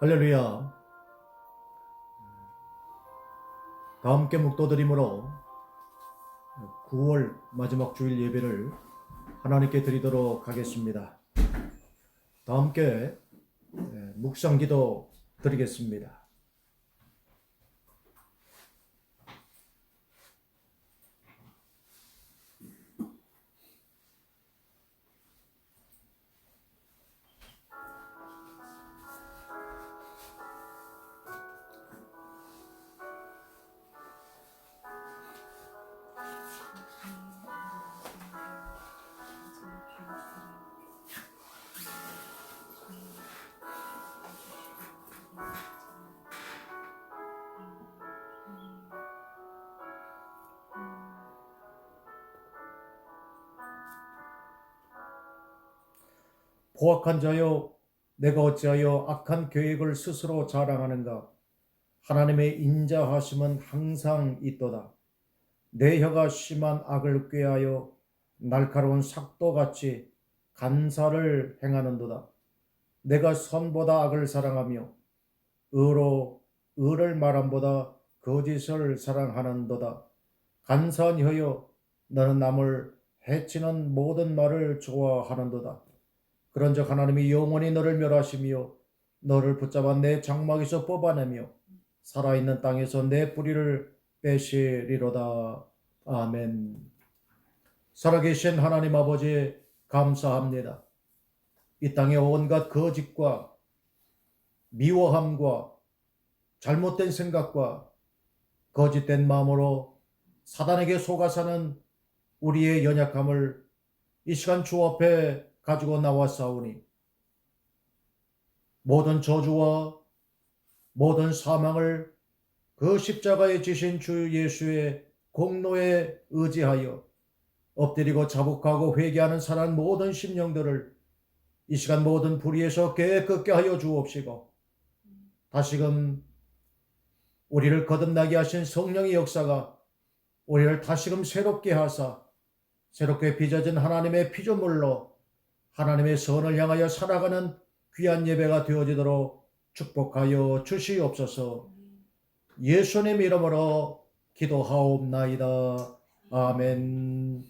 할렐루야. 다 함께 묵도드림으로 9월 마지막 주일 예배를 하나님께 드리도록 하겠습니다. 다 함께 묵상 기도 드리겠습니다. 포악한 자여, 내가 어찌하여 악한 계획을 스스로 자랑하는가? 하나님의 인자하심은 항상 있도다. 내 혀가 심한 악을 꾀하여 날카로운 삭도같이 간사를 행하는도다. 내가 선보다 악을 사랑하며 의로 의를 말함보다 거짓을 사랑하는도다. 간사한 혀여, 너는 남을 해치는 모든 말을 좋아하는도다. 그런즉 하나님이 영원히 너를 멸하시며 너를 붙잡아 내 장막에서 뽑아내며 살아있는 땅에서 내 뿌리를 빼시리로다. 아멘. 살아계신 하나님 아버지, 감사합니다. 이 땅의 온갖 거짓과 미워함과 잘못된 생각과 거짓된 마음으로 사단에게 속아 사는 우리의 연약함을 이 시간 주 앞에 가지고 나왔사오니 모든 저주와 모든 사망을 그 십자가에 지신 주 예수의 공로에 의지하여 엎드리고 자복하고 회개하는 사람 모든 심령들을 이 시간 모든 불의에서 깨끗게 하여 주옵시고, 다시금 우리를 거듭나게 하신 성령의 역사가 우리를 다시금 새롭게 하사 새롭게 빚어진 하나님의 피조물로 하나님의 선을 향하여 살아가는 귀한 예배가 되어지도록 축복하여 주시옵소서. 예수님 이름으로 기도하옵나이다. 아멘.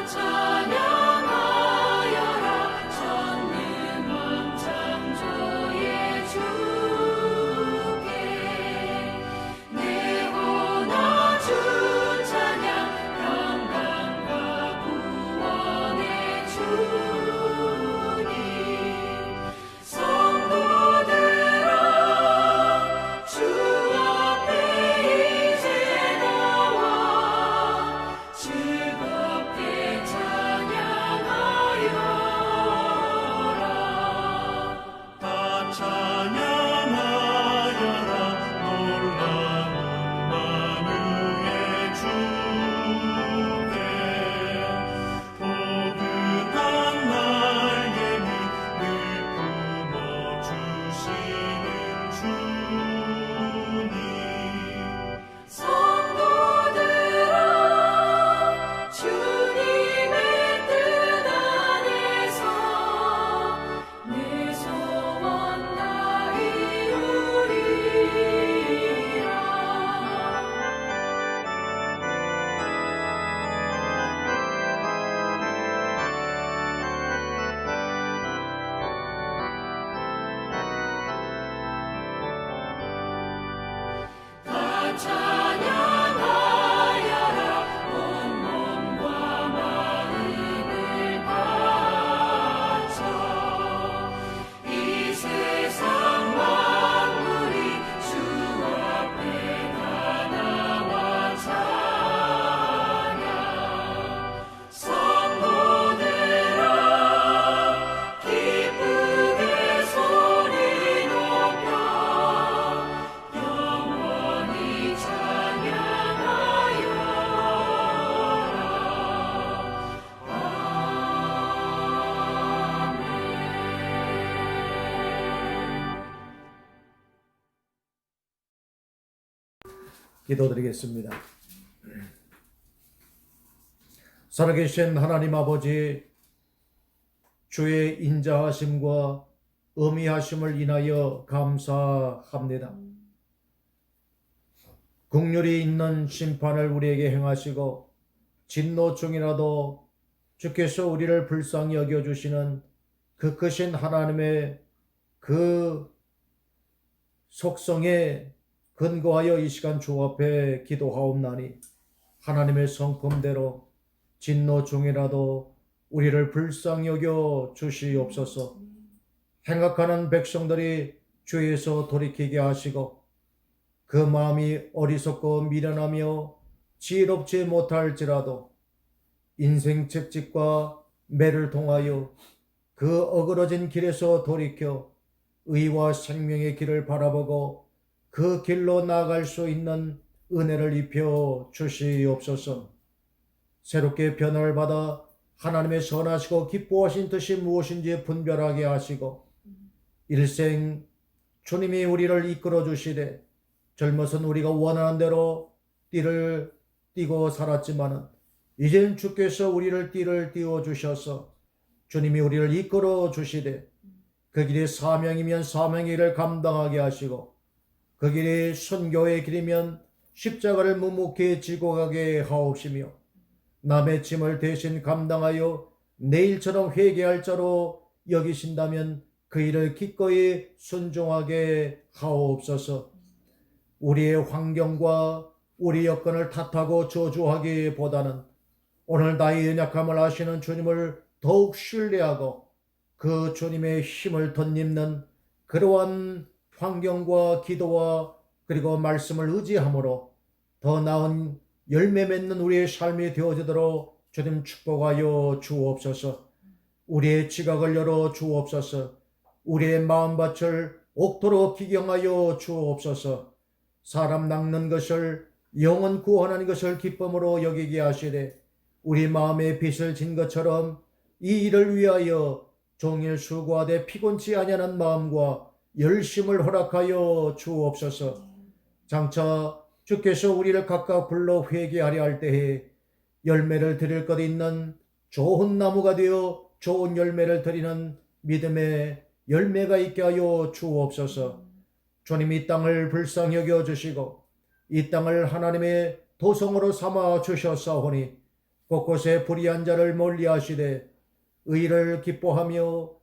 찬양 기도드리겠습니다. 살아계신 하나님 아버지, 주의 인자하심과 어미하심을 인하여 감사합니다. 긍휼이 있는 심판을 우리에게 행하시고 진노 중이라도 주께서 우리를 불쌍히 여겨주시는 그 크신 하나님의 그 속성에 근거하여 이 시간 주 앞에 기도하옵나니 하나님의 성품대로 진노 중이라도 우리를 불쌍히 여겨 주시옵소서. 행악하는 백성들이 죄에서 돌이키게 하시고 그 마음이 어리석고 미련하며 지혜롭지 못할지라도 인생 채찍과 매를 통하여 그 어그러진 길에서 돌이켜 의와 생명의 길을 바라보고 그 길로 나아갈 수 있는 은혜를 입혀 주시옵소서. 새롭게 변화를 받아 하나님의 선하시고 기뻐하신 뜻이 무엇인지 분별하게 하시고 일생 주님이 우리를 이끌어 주시되 젊어선 우리가 원하는 대로 띠를 띠고 살았지만은 이제는 주께서 우리를 띠를 띄워 주셔서 주님이 우리를 이끌어 주시되 그 길이 사명이면 사명의 일을 감당하게 하시고 그 길이 순교의 길이면 십자가를 묵묵히 지고 가게 하옵시며 남의 짐을 대신 감당하여 내일처럼 회개할 자로 여기신다면 그 일을 기꺼이 순종하게 하옵소서. 우리의 환경과 우리 여건을 탓하고 저주하기보다는 오늘 나의 연약함을 아시는 주님을 더욱 신뢰하고 그 주님의 힘을 덧입는 그러한 환경과 기도와 그리고 말씀을 의지함으로 더 나은 열매 맺는 우리의 삶이 되어지도록 주님 축복하여 주옵소서. 우리의 지각을 열어 주옵소서. 우리의 마음밭을 옥토로 기경하여 주옵소서. 사람 낚는 것을 영혼 구원하는 것을 기쁨으로 여기게 하시되 우리 마음에 빚을 진 것처럼 이 일을 위하여 종일 수고하되 피곤치 아니하는 마음과 열심을 허락하여 주옵소서. 장차 주께서 우리를 각각 불러 회개하려 할 때에 열매를 드릴 것 있는 좋은 나무가 되어 좋은 열매를 드리는 믿음의 열매가 있게 하여 주옵소서. 주님 이 땅을 불쌍히 여겨 주시고 이 땅을 하나님의 도성으로 삼아 주셨사오니 곳곳에 불의한 자를 멀리하시되 의를 기뻐하며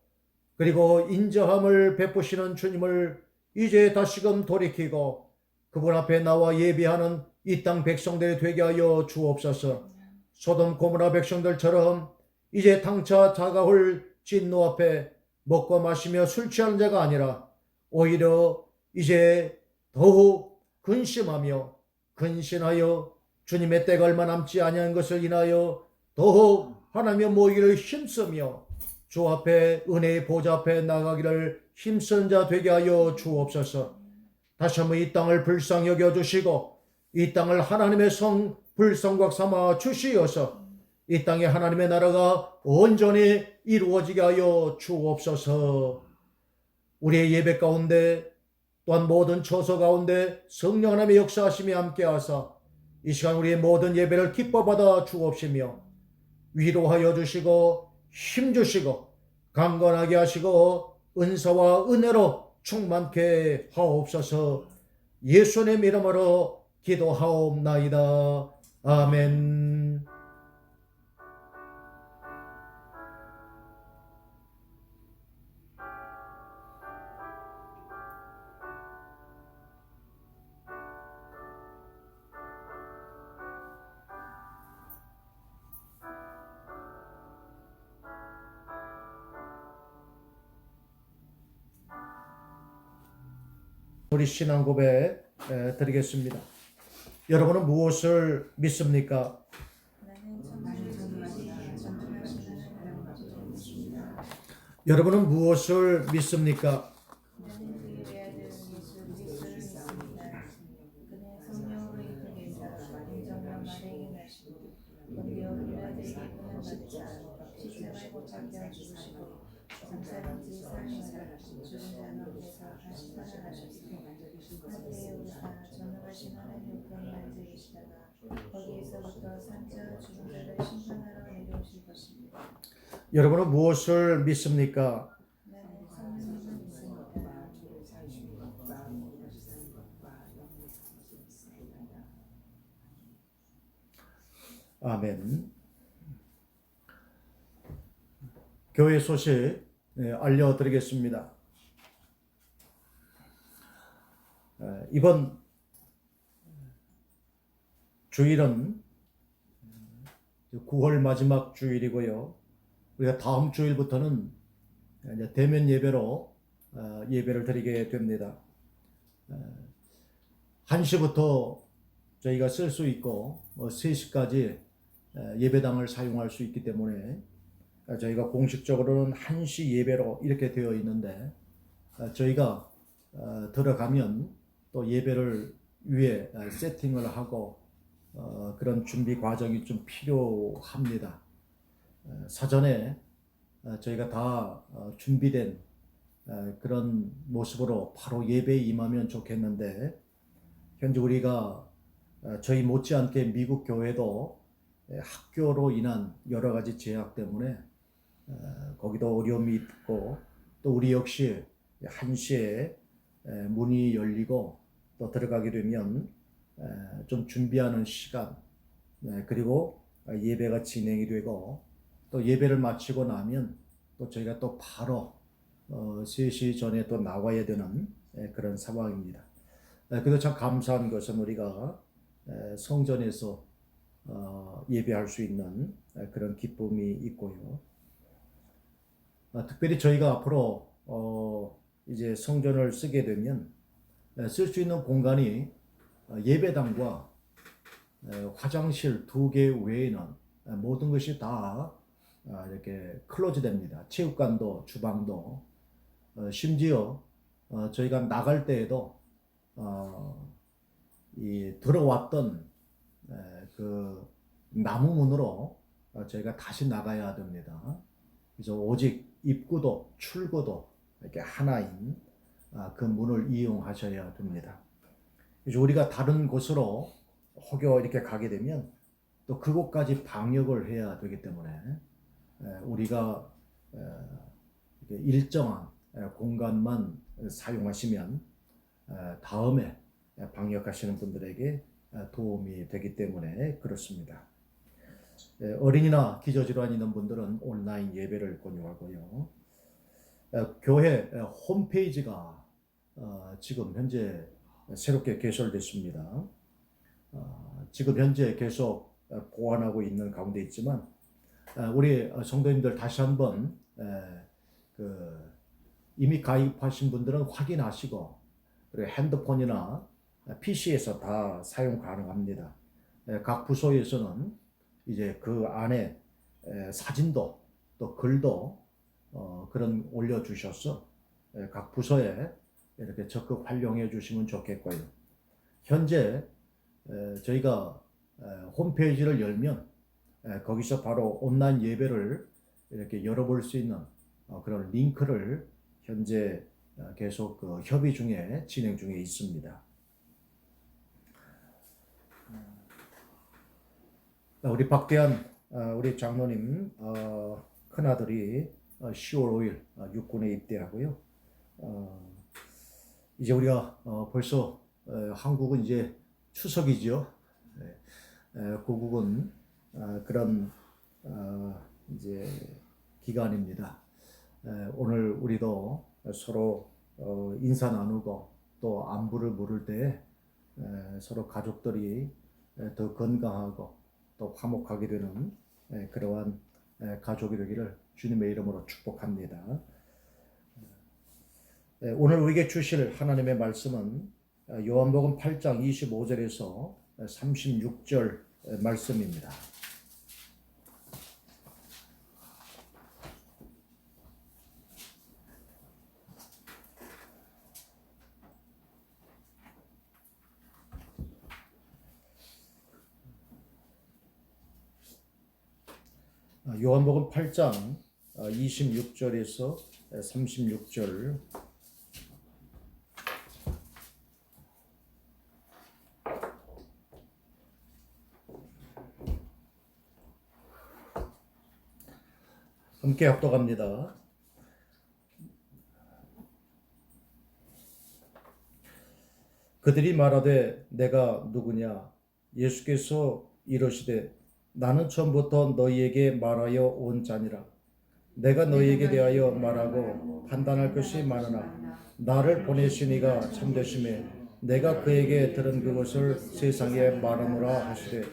그리고 인자함을 베푸시는 주님을 이제 다시금 돌이키고 그분 앞에 나와 예배하는 이 땅 백성들이 되게 하여 주옵소서. 소돔 고모라 백성들처럼 이제 당차 다가올 진노 앞에 먹고 마시며 술 취하는 자가 아니라 오히려 이제 더욱 근심하며 근신하여 주님의 때가 얼마 남지 아니한 것을 인하여 더욱 하나님의 모이기를 힘쓰며 주 앞에 은혜의 보좌 앞에 나가기를 힘쓴 자 되게 하여 주옵소서. 다시 한번 이 땅을 불쌍히 여겨주시고 이 땅을 하나님의 성 불성곽 삼아 주시어서 이 땅에 하나님의 나라가 온전히 이루어지게 하여 주옵소서. 우리의 예배 가운데 또한 모든 처소 가운데 성령 하나님의 역사하심이 함께하사 이 시간 우리의 모든 예배를 기뻐 받아 주옵시며 위로하여 주시고 힘주시고 강건하게 하시고 은사와 은혜로 충만케 하옵소서. 예수님 이름으로 기도하옵나이다. 아멘. 우리 신앙 고백 드리겠습니다. 여러분은 무엇을 믿습니까? 여러분은 무엇을 믿습니까? 잠자는지 살아나라 죽은 자 가운데서 다시 살아나셨으니 그때에 오사 전능하신 하나님 우편에 앉아 계시다가 거기에서부터 산자 죽은 자를 심판하러 내려오실 것입니다. 여러분은 무엇을 믿습니까? 나는 성령님을 믿습니다. 아멘. 교회 소식 알려드리겠습니다. 이번 주일은 9월 마지막 주일이고요. 우리가 다음 주일부터는 이제 대면 예배로 예배를 드리게 됩니다. 1시부터 저희가 쓸 수 있고 3시까지 예배당을 사용할 수 있기 때문에 저희가 공식적으로는 1시 예배로 이렇게 되어 있는데 저희가 들어가면 또 예배를 위해 세팅을 하고 그런 준비 과정이 좀 필요합니다. 사전에 저희가 다 준비된 그런 모습으로 바로 예배에 임하면 좋겠는데 현재 우리가 저희 못지않게 미국 교회도 학교로 인한 여러 가지 제약 때문에 거기도 어려움이 있고 또 우리 역시 1시에 문이 열리고 또 들어가게 되면 좀 준비하는 시간 그리고 예배가 진행이 되고 또 예배를 마치고 나면 또 저희가 또 바로 3시 전에 또 나와야 되는 그런 상황입니다. 그래도 참 감사한 것은 우리가 성전에서 예배할 수 있는 그런 기쁨이 있고요. 특별히 저희가 앞으로 이제 성전을 쓰게 되면 쓸 수 있는 공간이 예배당과 화장실 2개 외에는 모든 것이 다 이렇게 클로즈 됩니다. 체육관도 주방도 심지어 저희가 나갈 때에도 이 들어왔던 그 나무 문으로 저희가 다시 나가야 됩니다. 그래서 오직 입구도 출구도 이렇게 하나인 그 문을 이용하셔야 됩니다. 그래서 우리가 다른 곳으로 혹여 이렇게 가게 되면 또 그곳까지 방역을 해야 되기 때문에 우리가 일정한 공간만 사용하시면 다음에 방역하시는 분들에게 도움이 되기 때문에 그렇습니다. 어린이나 기저질환 있는 분들은 온라인 예배를 권유하고요. 교회 홈페이지가 지금 현재 새롭게 개설됐습니다. 지금 현재 계속 보완하고 있는 가운데 있지만 우리 성도님들 다시 한번 이미 가입하신 분들은 확인하시고 그리고 핸드폰이나 PC에서 다 사용 가능합니다. 각 부서에서는 이제 그 안에 사진도 또 글도 그런 올려주셔서 각 부서에 이렇게 적극 활용해 주시면 좋겠고요. 현재 저희가 홈페이지를 열면 거기서 바로 온라인 예배를 이렇게 열어볼 수 있는 그런 링크를 현재 계속 협의 중에 진행 중에 있습니다. 우리 박대한 우리 장로님 큰아들이 10월 5일 육군에 입대하고요. 이제 우리가 벌써 한국은 이제 추석이죠. 고국은 그런 이제 기간입니다. 오늘 우리도 서로 인사 나누고 또 안부를 물을 때 서로 가족들이 더 건강하고 또 화목하게 되는 그러한 가족이 되기를 주님의 이름으로 축복합니다. 오늘 우리에게 주실 하나님의 말씀은 요한복음 8장 25절에서 36절 말씀입니다. 요한복음 8장 26절에서 36절. 함께 합독합니다. 그들이 말하되 내가 누구냐? 예수께서 이르시되 나는 처음부터 너희에게 말하여 온 자니라. 내가 너희에게 대하여 말하고 판단할 것이 많으나 나를 보내신 이가 참되심에 내가 그에게 들은 그것을 세상에 말하노라 하시되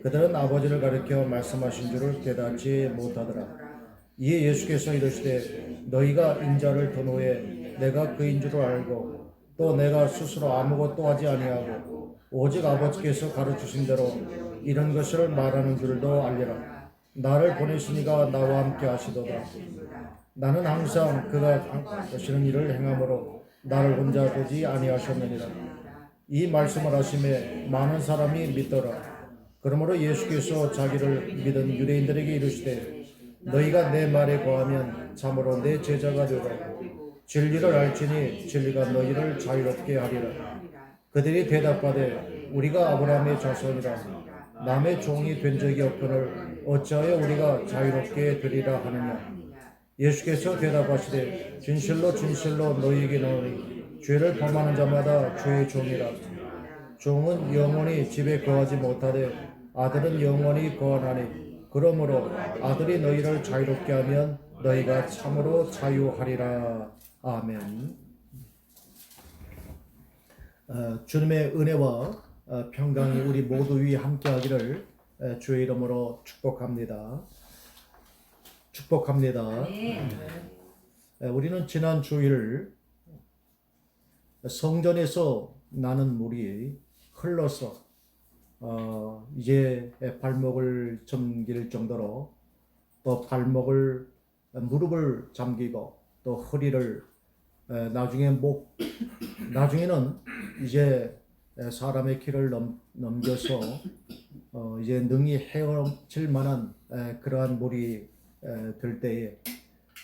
그들은 아버지를 가리켜 말씀하신 줄을 깨닫지 못하더라. 이에 예수께서 이르시되 너희가 인자를 든 후에 내가 그인 줄을 알고 또 내가 스스로 아무것도 하지 아니하고 오직 아버지께서 가르치신 대로 이런 것을 말하는 줄도 알리라. 나를 보내신 이가 나와 함께 하시도다. 나는 항상 그가 하시는 일을 행함으로 나를 혼자 두지 아니하셨느니라. 이 말씀을 하심에 많은 사람이 믿더라. 그러므로 예수께서 자기를 믿은 유대인들에게 이르시되 너희가 내 말에 거하면 참으로 내 제자가 되라. 진리를 알지니 진리가 너희를 자유롭게 하리라. 그들이 대답하되 우리가 아브라함의 자손이라 남의 종이 된 적이 없거늘 어찌하여 우리가 자유롭게 되리라 하느냐. 예수께서 대답하시되 진실로 진실로 너희에게 이르노니 죄를 범하는 자마다 죄의 종이라. 종은 영원히 집에 거하지 못하되 아들은 영원히 거하나니 그러므로 아들이 너희를 자유롭게 하면 너희가 참으로 자유하리라. 아멘. 주님의 은혜와 평강이 우리 모두 위에 함께하기를 주의 이름으로 축복합니다. 축복합니다. 우리는 지난 주일 성전에서 나는 물이 흘러서 이제 발목을 잠길 정도로 또 발목을 무릎을 잠기고 또 허리를 나중에는 이제 사람의 키를 넘겨서 이제 능히 헤엄칠 만한 그러한 물이 들 때에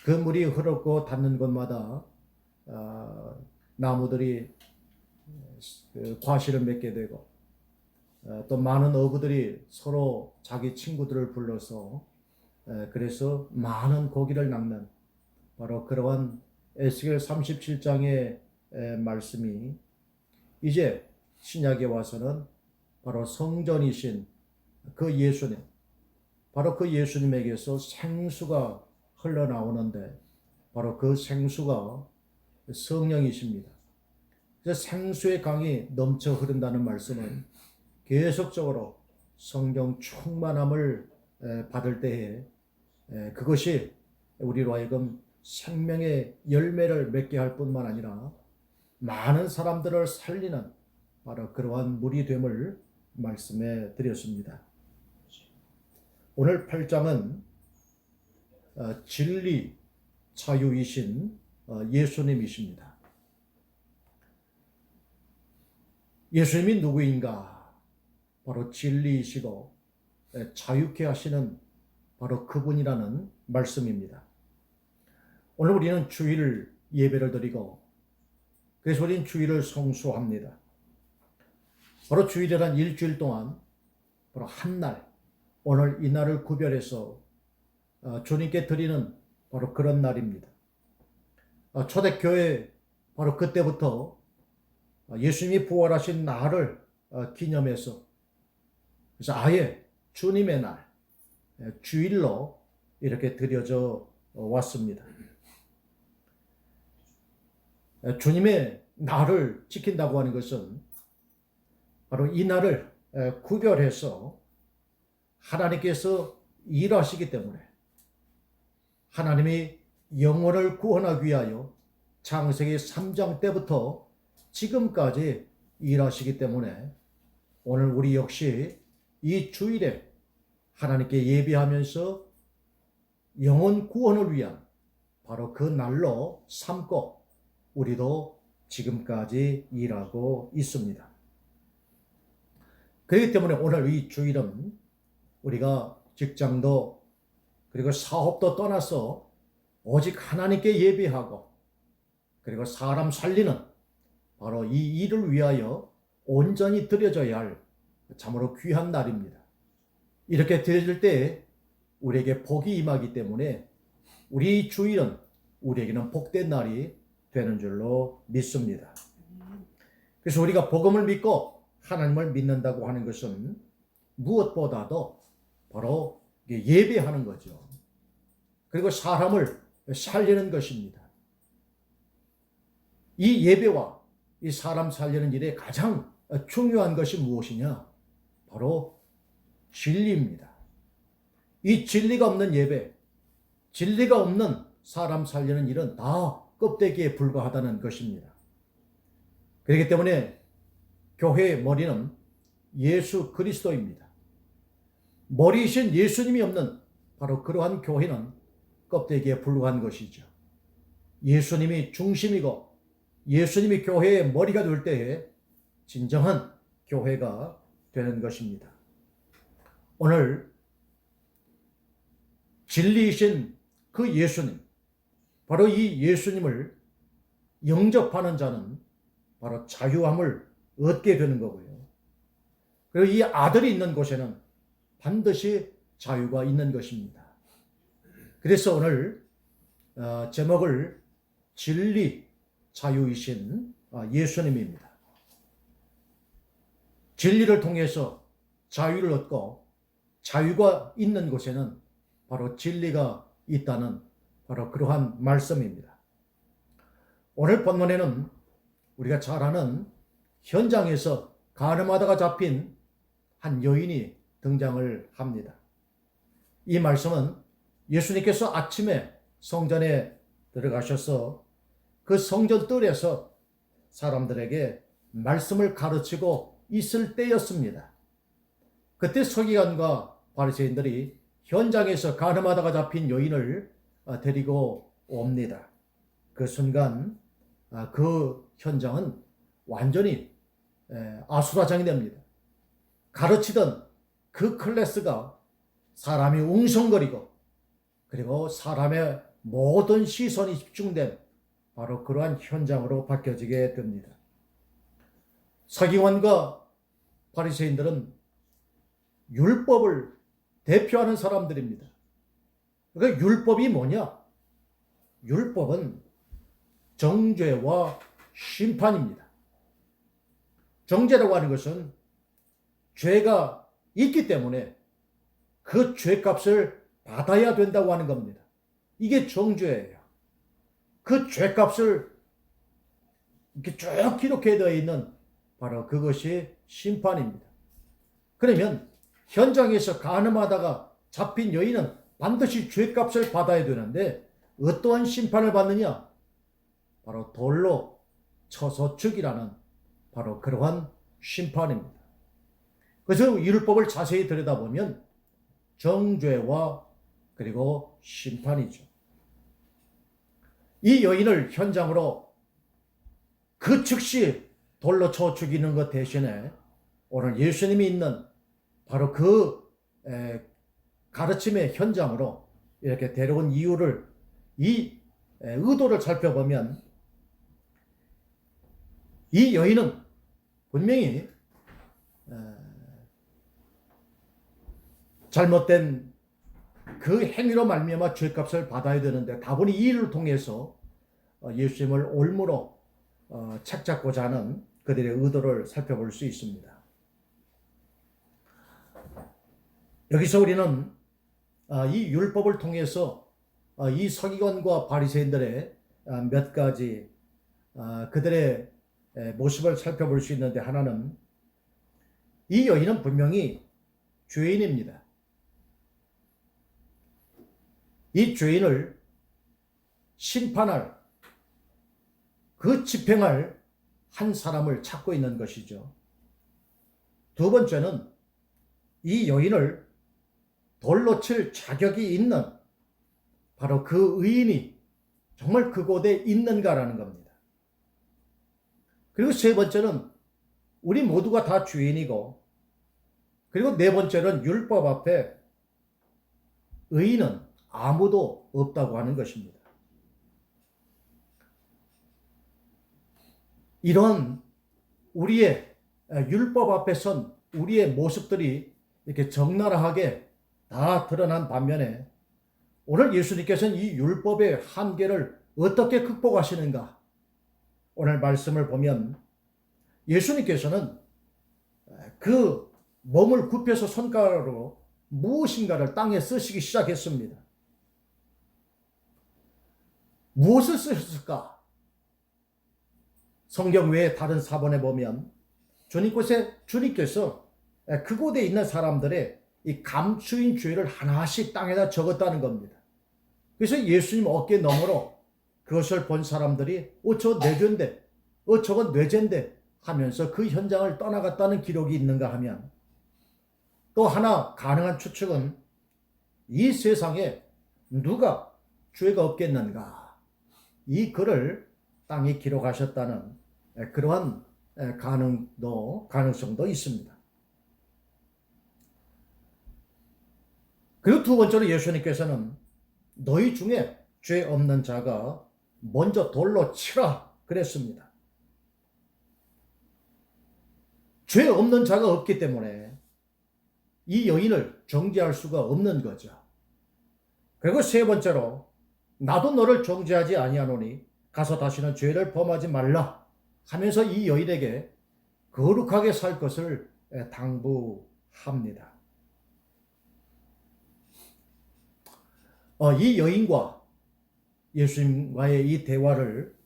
그 물이 흐르고 닿는 곳마다 나무들이 과실을 맺게 되고 또 많은 어부들이 서로 자기 친구들을 불러서 그래서 많은 고기를 낚는 바로 그러한 에스겔 37장의 말씀이 이제 신약에 와서는 바로 성전이신 그 예수님, 바로 그 예수님에게서 생수가 흘러나오는데 바로 그 생수가 성령이십니다. 그래서 생수의 강이 넘쳐 흐른다는 말씀은 계속적으로 성령 충만함을 받을 때에 그것이 우리로 하여금 생명의 열매를 맺게 할 뿐만 아니라 많은 사람들을 살리는 바로 그러한 물이 됨을 말씀해 드렸습니다. 오늘 8장은 진리 자유이신 예수님이십니다. 예수님이 누구인가? 바로 진리이시고 자유케 하시는 바로 그분이라는 말씀입니다. 오늘 우리는 주일 예배를 드리고 그래서 우리는 주일을 성수합니다. 바로 주일이란 일주일 동안 바로 한 날, 오늘 이 날을 구별해서 주님께 드리는 바로 그런 날입니다. 초대교회 바로 그때부터 예수님이 부활하신 날을 기념해서 그래서 아예 주님의 날, 주일로 이렇게 드려져 왔습니다. 주님의 날을 지킨다고 하는 것은 바로 이 날을 구별해서 하나님께서 일하시기 때문에 하나님이 영혼을 구원하기 위하여 창세기 3장 때부터 지금까지 일하시기 때문에 오늘 우리 역시 이 주일에 하나님께 예배하면서 영혼 구원을 위한 바로 그 날로 삼고 우리도 지금까지 일하고 있습니다. 그렇기 때문에 오늘 이 주일은 우리가 직장도 그리고 사업도 떠나서 오직 하나님께 예배하고 그리고 사람 살리는 바로 이 일을 위하여 온전히 드려져야 할 참으로 귀한 날입니다. 이렇게 드려질 때 우리에게 복이 임하기 때문에 우리 주일은 우리에게는 복된 날이 되는 줄로 믿습니다. 그래서 우리가 복음을 믿고 하나님을 믿는다고 하는 것은 무엇보다도 바로 예배하는 거죠. 그리고 사람을 살리는 것입니다. 이 예배와 이 사람 살리는 일에 가장 중요한 것이 무엇이냐? 바로 진리입니다. 이 진리가 없는 예배, 진리가 없는 사람 살리는 일은 다 껍데기에 불과하다는 것입니다. 그렇기 때문에 교회의 머리는 예수 그리스도입니다. 머리이신 예수님이 없는 바로 그러한 교회는 껍데기에 불과한 것이죠. 예수님이 중심이고 예수님이 교회의 머리가 될 때에 진정한 교회가 되는 것입니다. 오늘 진리이신 그 예수님, 바로 이 예수님을 영접하는 자는 바로 자유함을 얻게 되는 거고요. 그리고 이 아들이 있는 곳에는 반드시 자유가 있는 것입니다. 그래서 오늘 제목을 진리 자유이신 예수님입니다. 진리를 통해서 자유를 얻고 자유가 있는 곳에는 바로 진리가 있다는 바로 그러한 말씀입니다. 오늘 본문에는 우리가 잘 아는 현장에서 가늠하다가 잡힌 한 여인이 등장을 합니다. 이 말씀은 예수님께서 아침에 성전에 들어가셔서 그 성전 뜰에서 사람들에게 말씀을 가르치고 있을 때였습니다. 그때 서기관과 바리새인들이 현장에서 가늠하다가 잡힌 여인을 데리고 옵니다. 그 순간 그 현장은 완전히 아수라장이 됩니다. 가르치던 그 클래스가 사람이 웅성거리고 그리고 사람의 모든 시선이 집중된 바로 그러한 현장으로 바뀌어지게 됩니다. 서기관과 바리새인들은 율법을 대표하는 사람들입니다. 그러니까 율법이 뭐냐? 율법은 정죄와 심판입니다. 정죄라고 하는 것은 죄가 있기 때문에 그 죄값을 받아야 된다고 하는 겁니다. 이게 정죄예요. 그 죄값을 이렇게 쭉 기록되어 있는 바로 그것이 심판입니다. 그러면 현장에서 가늠하다가 잡힌 여인은 반드시 죄값을 받아야 되는데 어떠한 심판을 받느냐? 바로 돌로 쳐서 죽이라는 바로 그러한 심판입니다. 그래서 율법을 자세히 들여다보면 정죄와 그리고 심판이죠. 이 여인을 현장으로 그 즉시 돌로 쳐 죽이는 것 대신에 오늘 예수님이 있는 바로 그 가르침의 현장으로 이렇게 데려온 이유를 이 의도를 살펴보면 이 여인은 분명히 잘못된 그 행위로 말미암아 죄값을 받아야 되는데 다분히 이 일을 통해서 예수님을 올무로 책잡고자 하는 그들의 의도를 살펴볼 수 있습니다. 여기서 우리는 이 율법을 통해서 이 서기관과 바리새인들의 몇 가지 그들의 모습을 살펴볼 수 있는데 하나는 이 여인은 분명히 죄인입니다. 이 죄인을 심판할 그 집행할 한 사람을 찾고 있는 것이죠. 두 번째는 이 여인을 돌로 칠 자격이 있는 바로 그 의인이 정말 그곳에 있는가라는 겁니다. 그리고 세 번째는 우리 모두가 다 죄인이고 그리고 네 번째는 율법 앞에 의인은 아무도 없다고 하는 것입니다. 이런 우리의 율법 앞에 선 우리의 모습들이 이렇게 적나라하게 다 드러난 반면에 오늘 예수님께서는 이 율법의 한계를 어떻게 극복하시는가? 오늘 말씀을 보면 예수님께서는 그 몸을 굽혀서 손가락으로 무엇인가를 땅에 쓰시기 시작했습니다. 무엇을 쓰셨을까? 성경 외에 다른 사본에 보면 주님께서 그곳에 있는 사람들의 이 감추인 죄를 하나씩 땅에다 적었다는 겁니다. 그래서 예수님 어깨 너머로 그것을 본 사람들이 저거 내 죄인데, 저건 내 죄인데 하면서 그 현장을 떠나갔다는 기록이 있는가 하면, 또 하나 가능한 추측은 이 세상에 누가 죄가 없겠는가, 이 글을 땅에 기록하셨다는 그러한 가능성도 있습니다. 그리고 두 번째로 예수님께서는 너희 중에 죄 없는 자가 먼저 돌로 치라 그랬습니다. 죄 없는 자가 없기 때문에 이 여인을 정죄할 수가 없는 거죠. 그리고 세 번째로 나도 너를 정죄하지 아니하노니 가서 다시는 죄를 범하지 말라 하면서 이 여인에게 거룩하게 살 것을 당부합니다. 이 여인과 예수님과의 이 대화를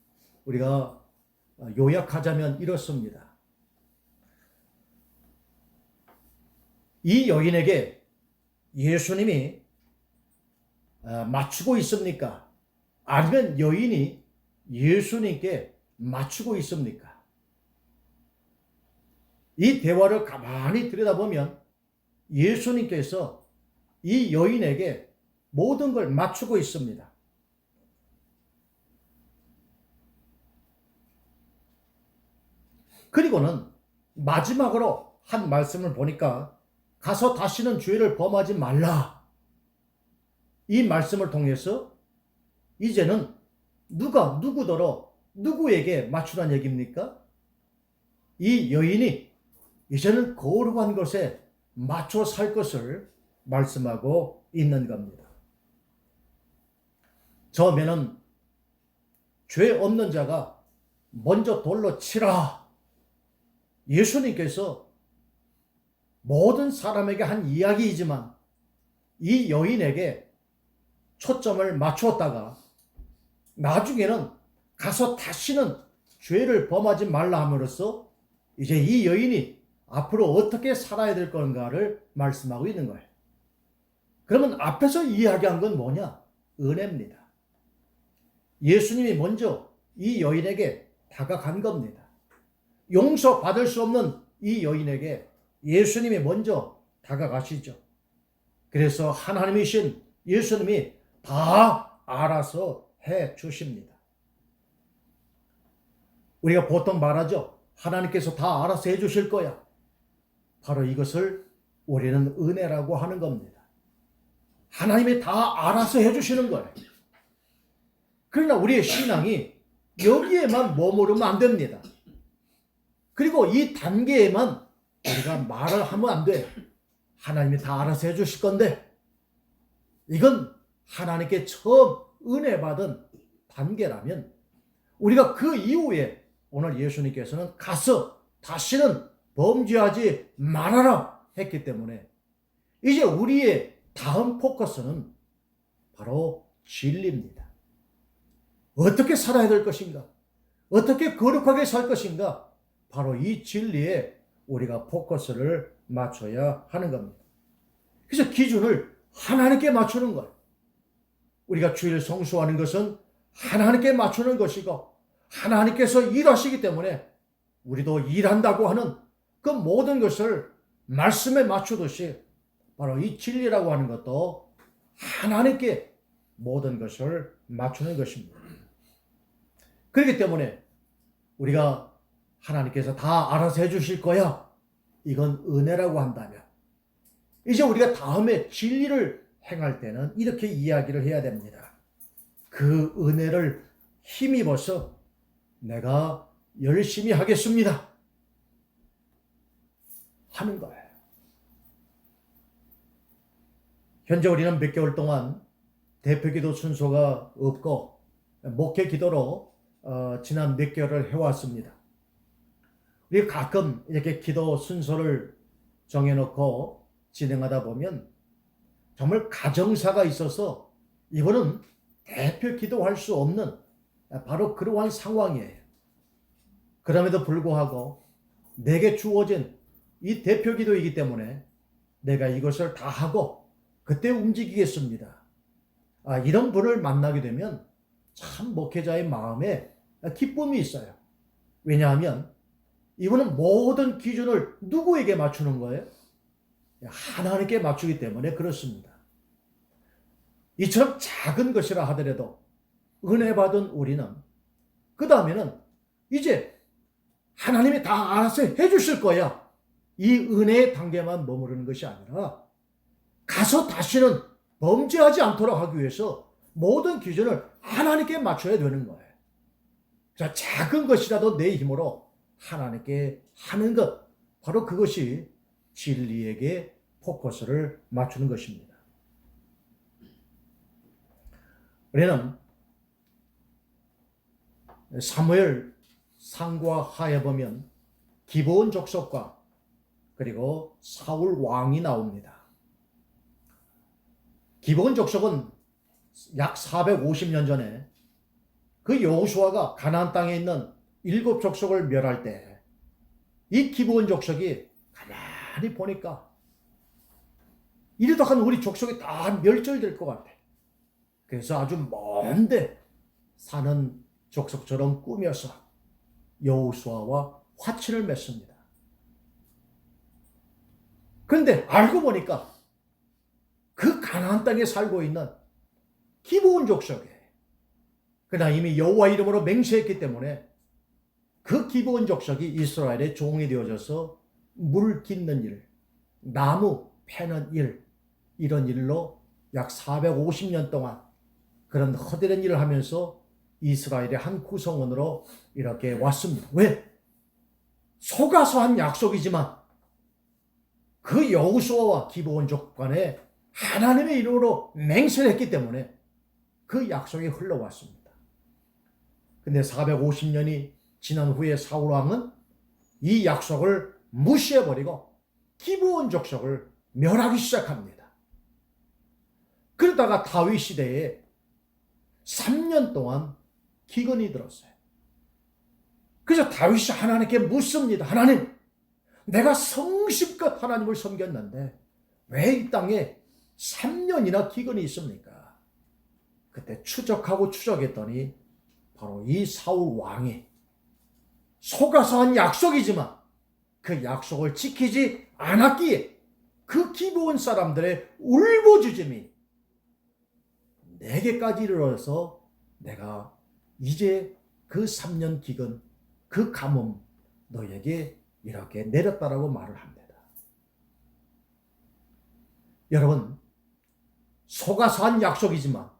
우리가 요약하자면 이렇습니다. 이 여인에게 예수님이 맞추고 있습니까? 아니면 여인이 예수님께 맞추고 있습니까? 이 대화를 가만히 들여다보면 예수님께서 이 여인에게 모든 걸 맞추고 있습니다. 그리고는 마지막으로 한 말씀을 보니까 가서 다시는 죄를 범하지 말라. 이 말씀을 통해서 이제는 누가 누구더러 누구에게 맞추란 얘기입니까? 이 여인이 이제는 거룩한 것에 맞춰 살 것을 말씀하고 있는 겁니다. 처음에는 죄 없는 자가 먼저 돌로 치라. 예수님께서 모든 사람에게 한 이야기이지만 이 여인에게 초점을 맞추었다가 나중에는 가서 다시는 죄를 범하지 말라 함으로써 이제 이 여인이 앞으로 어떻게 살아야 될 건가를 말씀하고 있는 거예요. 그러면 앞에서 이야기한 건 뭐냐? 은혜입니다. 예수님이 먼저 이 여인에게 다가간 겁니다. 용서받을 수 없는 이 여인에게 예수님이 먼저 다가가시죠. 그래서 하나님이신 예수님이 다 알아서 해 주십니다. 우리가 보통 말하죠. 하나님께서 다 알아서 해 주실 거야. 바로 이것을 우리는 은혜라고 하는 겁니다. 하나님이 다 알아서 해 주시는 거예요. 그러나 우리의 신앙이 여기에만 머무르면 안 됩니다. 그리고 이 단계에만 우리가 말을 하면 안 돼요. 하나님이 다 알아서 해주실 건데, 이건 하나님께 처음 은혜 받은 단계라면 우리가 그 이후에 오늘 예수님께서는 가서 다시는 범죄하지 말아라 했기 때문에 이제 우리의 다음 포커스는 바로 진리입니다. 어떻게 살아야 될 것인가? 어떻게 거룩하게 살 것인가? 바로 이 진리에 우리가 포커스를 맞춰야 하는 겁니다. 그래서 기준을 하나님께 맞추는 거예요. 우리가 주일 성수하는 것은 하나님께 맞추는 것이고 하나님께서 일하시기 때문에 우리도 일한다고 하는 그 모든 것을 말씀에 맞추듯이 바로 이 진리라고 하는 것도 하나님께 모든 것을 맞추는 것입니다. 그렇기 때문에 우리가 하나님께서 다 알아서 해주실 거야, 이건 은혜라고 한다면 이제 우리가 다음에 진리를 행할 때는 이렇게 이야기를 해야 됩니다. 그 은혜를 힘입어서 내가 열심히 하겠습니다 하는 거예요. 현재 우리는 몇 개월 동안 대표기도 순서가 없고 목회 기도로 지난 몇 개월을 해왔습니다. 우리 가끔 이렇게 기도 순서를 정해놓고 진행하다 보면 정말 가정사가 있어서 이거는 대표 기도할 수 없는 바로 그러한 상황이에요. 그럼에도 불구하고 내게 주어진 이 대표 기도이기 때문에 내가 이것을 다 하고 그때 움직이겠습니다. 이런 분을 만나게 되면 참 목회자의 마음에 기쁨이 있어요. 왜냐하면 이분은 모든 기준을 누구에게 맞추는 거예요? 하나님께 맞추기 때문에 그렇습니다. 이처럼 작은 것이라 하더라도 은혜 받은 우리는 그 다음에는 이제 하나님이 다 알아서 해주실 거야. 이 은혜의 단계만 머무르는 것이 아니라 가서 다시는 범죄하지 않도록 하기 위해서 모든 기준을 하나님께 맞춰야 되는 거예요. 자, 작은 것이라도 내 힘으로 하나님께 하는 것, 바로 그것이 진리에게 포커스를 맞추는 것입니다. 우리는 사무엘 상과 하에 보면 기브온 족속과 그리고 사울 왕이 나옵니다. 기브온 족속은 약 450년 전에 그 여호수아가 가나안 땅에 있는 7 족속을 멸할 때 이 기브온 족속이 가만히 보니까 이러다 한 우리 족속이 다 멸절될 것 같아. 그래서 아주 먼데 사는 족속처럼 꾸며서 여호수아와 화친을 맺습니다. 그런데 알고 보니까 그 가나안 땅에 살고 있는 기브온 족속에 그러나 이미 여호와 이름으로 맹세했기 때문에 그 기브온 족속이 이스라엘의 종이 되어져서 물 깃는 일, 나무 패는 일, 이런 일로 약 450년 동안 그런 허드렛 일을 하면서 이스라엘의 한 구성원으로 이렇게 왔습니다. 왜? 속아서 한 약속이지만 그 여호수아와 기브온족 간에 하나님의 이름으로 맹세를 했기 때문에 그 약속이 흘러왔습니다. 근데 450년이 지난 후에 사울 왕은 이 약속을 무시해버리고 기브온 족속을 멸하기 시작합니다. 그러다가 다윗 시대에 3년 동안 기근이 들었어요. 그래서 다윗이 하나님께 묻습니다. 하나님, 내가 성심껏 하나님을 섬겼는데 왜 이 땅에 3년이나 기근이 있습니까? 그때 추적하고 추적했더니 바로 이 사울 왕이 속아서 한 약속이지만 그 약속을 지키지 않았기에 그 기브온 사람들의 울부짖음이 내게까지 이르러서 내가 이제 그 3년 기근, 그 가뭄 너에게 이렇게 내렸다라고 말을 합니다. 여러분, 속아서 한 약속이지만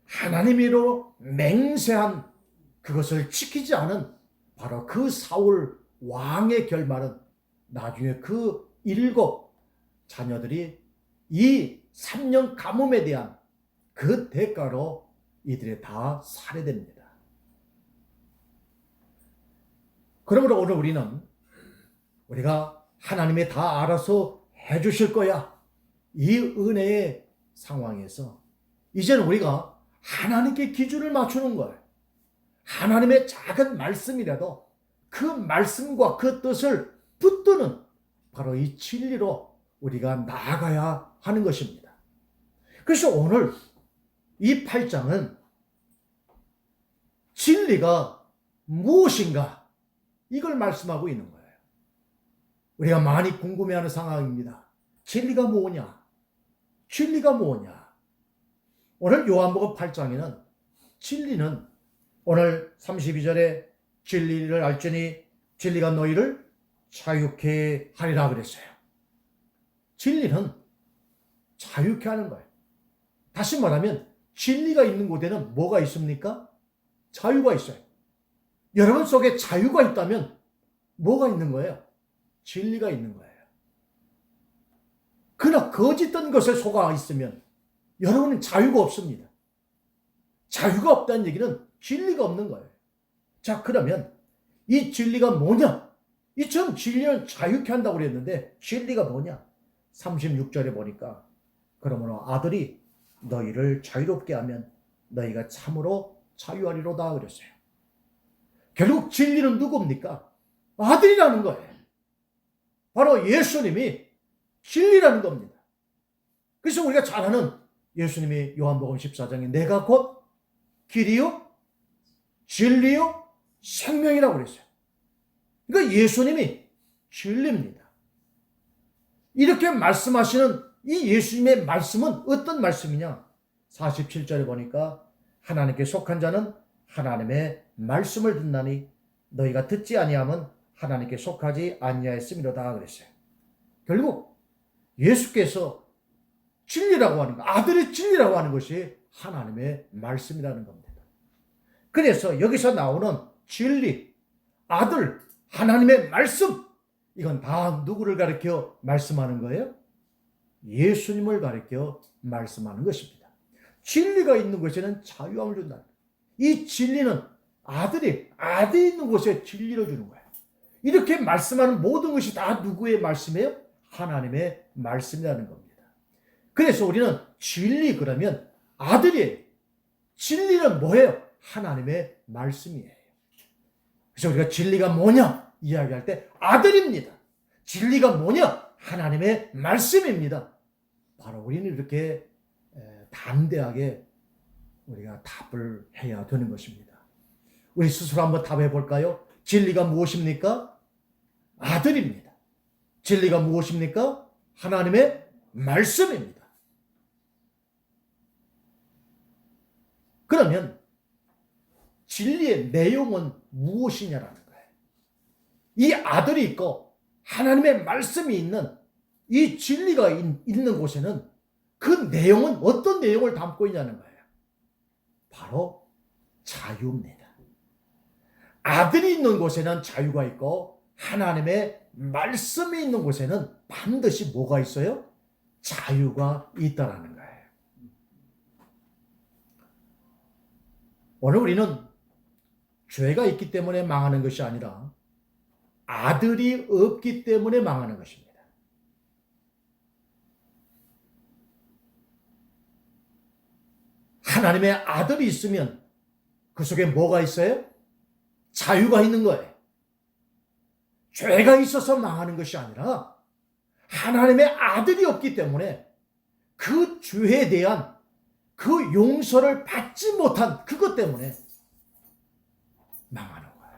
하나님으로 맹세한 그것을 지키지 않은 바로 그 사울 왕의 결말은 나중에 그 7 자녀들이 이 3년 가뭄에 대한 그 대가로 이들이 다 살해됩니다. 그러므로 오늘 우리가 하나님이 다 알아서 해주실 거야. 이 은혜의 상황에서 이제는 우리가 하나님께 기준을 맞추는 거예요. 하나님의 작은 말씀이라도 그 말씀과 그 뜻을 붙드는 바로 이 진리로 우리가 나아가야 하는 것입니다. 그래서 오늘 이 8장은 진리가 무엇인가 이걸 말씀하고 있는 거예요. 우리가 많이 궁금해하는 상황입니다. 진리가 뭐냐? 진리가 뭐냐? 오늘 요한복음 8장에는 진리는 오늘 32절에 진리를 알지니 진리가 너희를 자유케 하리라 그랬어요. 진리는 자유케 하는 거예요. 다시 말하면 진리가 있는 곳에는 뭐가 있습니까? 자유가 있어요. 여러분 속에 자유가 있다면 뭐가 있는 거예요? 진리가 있는 거예요. 그러나 거짓된 것에 속아 있으면 여러분은 자유가 없습니다. 자유가 없다는 얘기는 진리가 없는 거예요. 자, 그러면 이 진리가 뭐냐? 이처럼 진리는 자유케 한다고 그랬는데 진리가 뭐냐? 36절에 보니까 그러므로 아들이 너희를 자유롭게 하면 너희가 참으로 자유하리로다 그랬어요. 결국 진리는 누굽니까? 아들이라는 거예요. 바로 예수님이 진리라는 겁니다. 그래서 우리가 잘 아는 예수님이 요한복음 14장에 내가 곧 길이요 진리요 생명이라고 그랬어요. 그러니까 예수님이 진리입니다. 이렇게 말씀하시는 이 예수님의 말씀은 어떤 말씀이냐? 47절에 보니까 하나님께 속한 자는 하나님의 말씀을 듣나니 너희가 듣지 아니하면 하나님께 속하지 아니하였음이로다 그랬어요. 결국 예수께서 진리라고 하는 것, 아들의 진리라고 하는 것이 하나님의 말씀이라는 겁니다. 그래서 여기서 나오는 진리, 아들, 하나님의 말씀, 이건 다 누구를 가리켜 말씀하는 거예요? 예수님을 가리켜 말씀하는 것입니다. 진리가 있는 곳에는 자유함을 준다. 이 진리는 아들이 있는 곳에 진리를 주는 거예요. 이렇게 말씀하는 모든 것이 다 누구의 말씀이에요? 하나님의 말씀이라는 겁니다. 그래서 우리는 진리 그러면 아들이에요. 진리는 뭐예요? 하나님의 말씀이에요. 그래서 우리가 진리가 뭐냐 이야기할 때 아들입니다. 진리가 뭐냐? 하나님의 말씀입니다. 바로 우리는 이렇게 담대하게 우리가 답을 해야 되는 것입니다. 우리 스스로 한번 답해 볼까요? 진리가 무엇입니까? 아들입니다. 진리가 무엇입니까? 하나님의 말씀입니다. 그러면 진리의 내용은 무엇이냐라는 거예요. 이 아들이 있고 하나님의 말씀이 있는 이 진리가 있는 곳에는 그 내용은 어떤 내용을 담고 있냐는 거예요. 바로 자유입니다. 아들이 있는 곳에는 자유가 있고 하나님의 말씀이 있는 곳에는 반드시 뭐가 있어요? 자유가 있다라는 거예요. 오늘 우리는 죄가 있기 때문에 망하는 것이 아니라 아들이 없기 때문에 망하는 것입니다. 하나님의 아들이 있으면 그 속에 뭐가 있어요? 자유가 있는 거예요. 죄가 있어서 망하는 것이 아니라 하나님의 아들이 없기 때문에 그 죄에 대한 그 용서를 받지 못한 그것 때문에 망하는 거예요.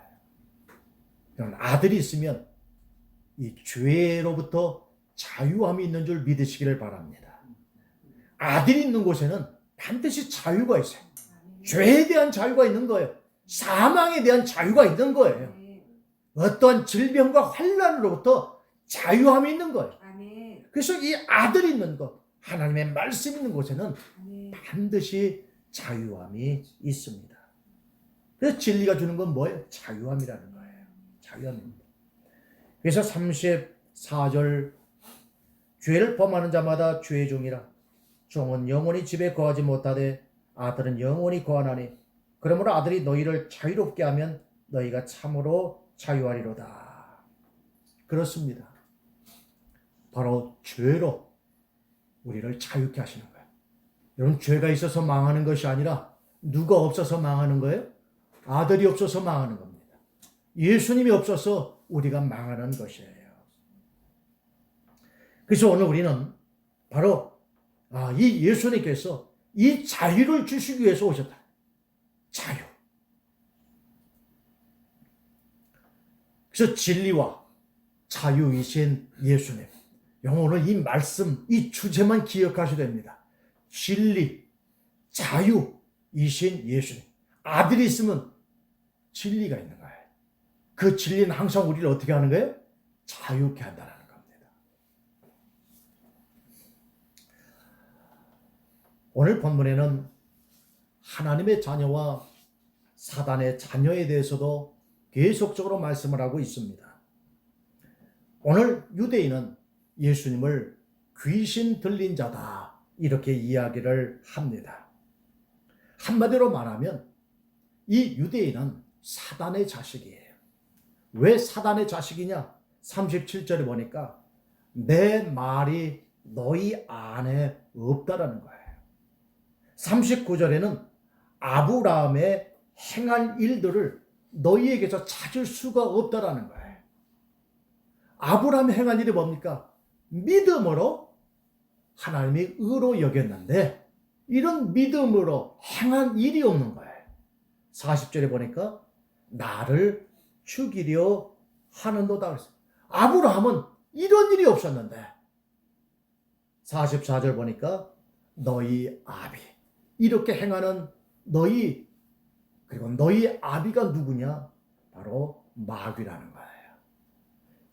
그럼 아들이 있으면 이 죄로부터 자유함이 있는 줄 믿으시기를 바랍니다. 아들이 있는 곳에는 반드시 자유가 있어요. 죄에 대한 자유가 있는 거예요. 사망에 대한 자유가 있는 거예요. 어떠한 질병과 환난으로부터 자유함이 있는 거예요. 그래서 이 아들이 있는 것, 하나님의 말씀 있는 곳에는 반드시 자유함이 있습니다. 그래서 진리가 주는 건 뭐예요? 자유함이라는 거예요. 자유함입니다. 그래서 34절 죄를 범하는 자마다 죄의 종이라 종은 영원히 집에 거하지 못하되 아들은 영원히 거하나니 그러므로 아들이 너희를 자유롭게 하면 너희가 참으로 자유하리로다. 그렇습니다. 바로 죄로 우리를 자유케 하시는 거예요. 여러분, 죄가 있어서 망하는 것이 아니라 누가 없어서 망하는 거예요? 아들이 없어서 망하는 겁니다. 예수님이 없어서 우리가 망하는 것이에요. 그래서 오늘 우리는 바로 이 예수님께서 이 자유를 주시기 위해서 오셨다. 자유. 그래서 진리와 자유이신 예수님. 오늘 이 말씀, 이 주제만 기억하셔야 됩니다. 진리, 자유이신 예수님. 아들이 있으면 진리가 있는 거예요. 그 진리는 항상 우리를 어떻게 하는 거예요? 자유케 한다는 겁니다. 오늘 본문에는 하나님의 자녀와 사단의 자녀에 대해서도 계속적으로 말씀을 하고 있습니다. 오늘 유대인은 예수님을 귀신 들린 자다 이렇게 이야기를 합니다. 한마디로 말하면 이 유대인은 사단의 자식이에요. 왜 사단의 자식이냐? 37절에 보니까 내 말이 너희 안에 없다라는 거예요. 39절에는 아브라함의 행할 일들을 너희에게서 찾을 수가 없다라는 거예요. 아브라함이 행한 일이 뭡니까? 믿음으로 하나님이 의로 여겼는데 이런 믿음으로 행한 일이 없는 거예요. 40절에 보니까 나를 죽이려 하는도다 그랬어요. 아브라함은 이런 일이 없었는데 44절 보니까 너희 아비 이렇게 행하는 너희 그리고 너희 아비가 누구냐? 바로 마귀라는 거예요.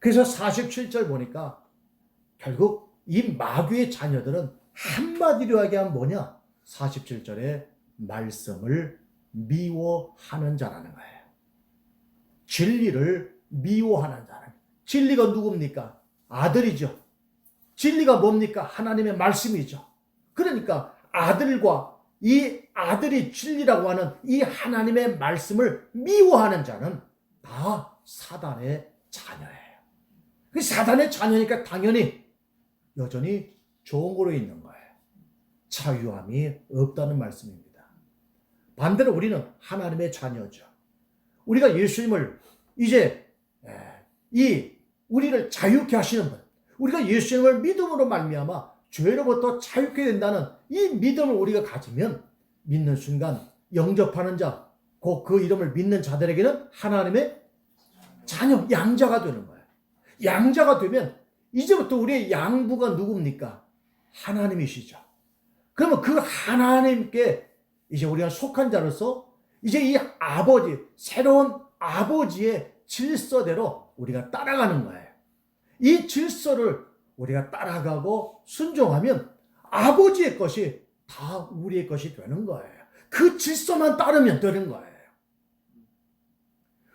그래서 47절 보니까 결국 이 마귀의 자녀들은 한마디로 하기하면 뭐냐? 47절에 말씀을 미워하는 자라는 거예요. 진리를 미워하는 자라는 거예요. 진리가 누굽니까? 아들이죠. 진리가 뭡니까? 하나님의 말씀이죠. 그러니까 아들과 이 아들이 진리라고 하는 이 하나님의 말씀을 미워하는 자는 다 사단의 자녀예요. 그 사단의 자녀니까 당연히 여전히 종으로 있는 거예요. 자유함이 없다는 말씀입니다. 반대로 우리는 하나님의 자녀죠. 우리가 예수님을 이제 우리를 자유케 하시는 분, 우리가 예수님을 믿음으로 말미암아 죄로부터 자유케 된다는 이 믿음을 우리가 가지면 믿는 순간 영접하는 자, 곧 그 이름을 믿는 자들에게는 하나님의 자녀, 양자가 되는 거예요. 양자가 되면 이제부터 우리의 양부가 누굽니까? 하나님이시죠. 그러면 그 하나님께 이제 우리가 속한 자로서 이제 이 아버지, 새로운 아버지의 질서대로 우리가 따라가는 거예요. 이 질서를 우리가 따라가고 순종하면 아버지의 것이 다 우리의 것이 되는 거예요. 그 질서만 따르면 되는 거예요.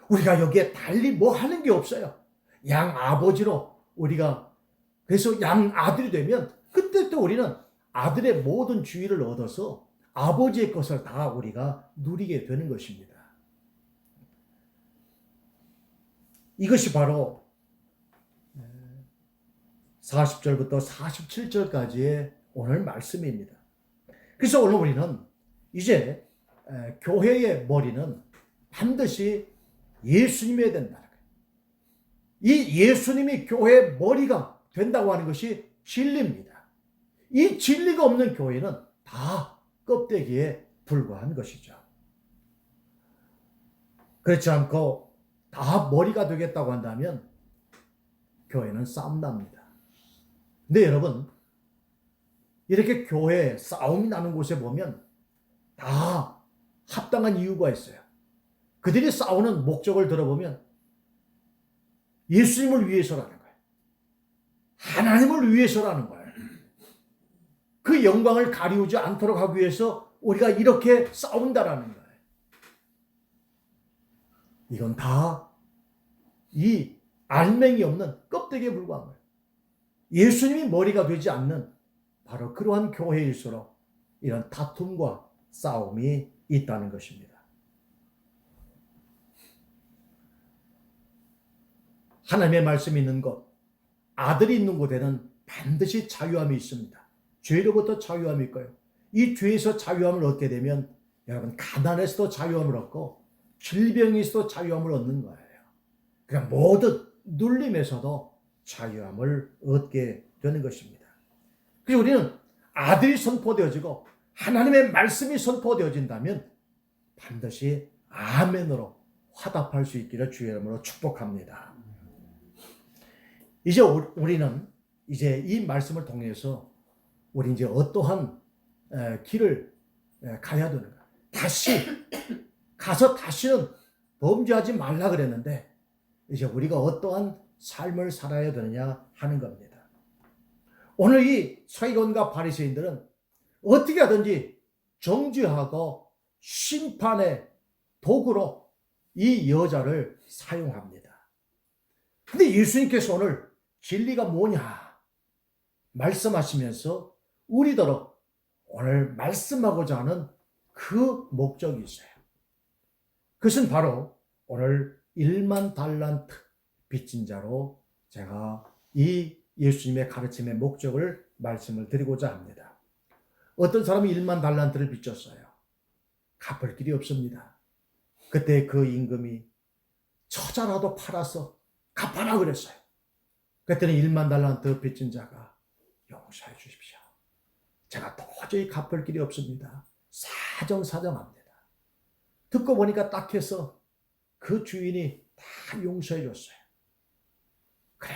우리가 여기에 달리 뭐 하는 게 없어요. 양 아버지로 우리가 그래서 양 아들이 되면 그때부터 우리는 아들의 모든 주의를 얻어서 아버지의 것을 다 우리가 누리게 되는 것입니다. 이것이 바로 40절부터 47절까지의 오늘 말씀입니다. 그래서 오늘 우리는 이제 교회의 머리는 반드시 예수님이어야 된다. 이 예수님이 교회의 머리가 된다고 하는 것이 진리입니다. 이 진리가 없는 교회는 다 껍데기에 불과한 것이죠. 그렇지 않고 다 머리가 되겠다고 한다면 교회는 싸움 납니다. 근데 여러분, 이렇게 교회에 싸움이 나는 곳에 보면 다 합당한 이유가 있어요. 그들이 싸우는 목적을 들어보면 예수님을 위해서라는 거예요. 하나님을 위해서라는 거예요. 그 영광을 가리우지 않도록 하기 위해서 우리가 이렇게 싸운다라는 거예요. 이건 다 이 알맹이 없는 껍데기에 불과한 거예요. 예수님이 머리가 되지 않는 바로 그러한 교회일수록 이런 다툼과 싸움이 있다는 것입니다. 하나님의 말씀이 있는 곳, 아들이 있는 곳에는 반드시 자유함이 있습니다. 죄로부터 자유함이 있고요. 이 죄에서 자유함을 얻게 되면 여러분 가난에서도 자유함을 얻고 질병에서도 자유함을 얻는 거예요. 그냥 모든 눌림에서도 자유함을 얻게 되는 것입니다. 그래서 우리는 아들이 선포되어지고 하나님의 말씀이 선포되어진다면 반드시 아멘으로 화답할 수 있기를 주의 이름으로 축복합니다. 이제 우리는 이제 이 말씀을 통해서 우리 이제 어떠한 길을 가야 되는가? 다시 가서 다시는 범죄하지 말라 그랬는데 이제 우리가 어떠한 삶을 살아야 되느냐 하는 겁니다. 오늘 이 서기관과 바리새인들은 어떻게 하든지 정죄하고 심판의 도구로 이 여자를 사용합니다. 근데 예수님께서 오늘 진리가 뭐냐 말씀하시면서 우리더러 오늘 말씀하고자 하는 그 목적이 있어요. 그것은 바로 오늘 1만 달란트 빚진 자로 제가 이 예수님의 가르침의 목적을 말씀을 드리고자 합니다. 어떤 사람이 1만 달란트를 빚졌어요. 갚을 길이 없습니다. 그때 그 임금이 처자라도 팔아서 갚아라 그랬어요. 그랬더니 1만 달란트 빚진 자가 용서해 주십시오. 제가 도저히 갚을 길이 없습니다. 사정사정합니다. 듣고 보니까 딱 해서 그 주인이 다 용서해 줬어요. 그래,